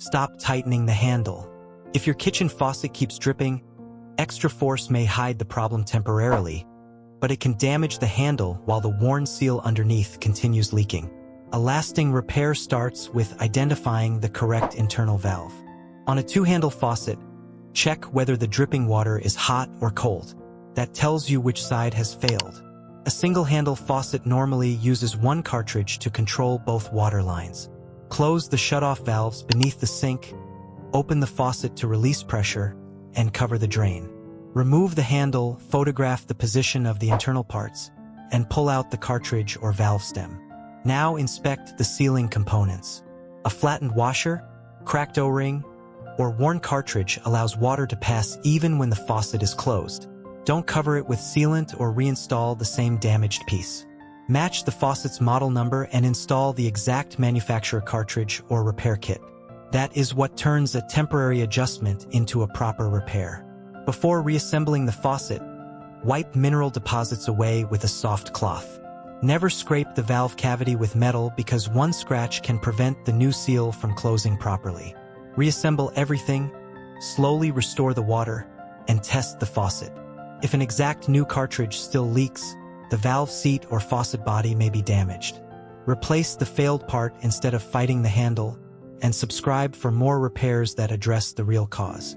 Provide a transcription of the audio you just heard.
Stop tightening the handle. If your kitchen faucet keeps dripping, extra force may hide the problem temporarily, but it can damage the handle while the worn seal underneath continues leaking. A lasting repair starts with identifying the correct internal valve. On a two-handle faucet, check whether the dripping water is hot or cold. That tells you which side has failed. A single-handle faucet normally uses one cartridge to control both water lines. Close the shutoff valves beneath the sink, open the faucet to release pressure, and cover the drain. Remove the handle, photograph the position of the internal parts, and pull out the cartridge or valve stem. Now inspect the sealing components. A flattened washer, cracked O-ring, or worn cartridge allows water to pass even when the faucet is closed. Don't cover it with sealant or reinstall the same damaged piece. Match the faucet's model number and install the exact manufacturer cartridge or repair kit. That is what turns a temporary adjustment into a proper repair. Before reassembling the faucet, wipe mineral deposits away with a soft cloth. Never scrape the valve cavity with metal because one scratch can prevent the new seal from closing properly. Reassemble everything, slowly restore the water, and test the faucet. If an exact new cartridge still leaks, the valve seat or faucet body may be damaged. Replace the failed part instead of fighting the handle, and subscribe for more repairs that address the real cause.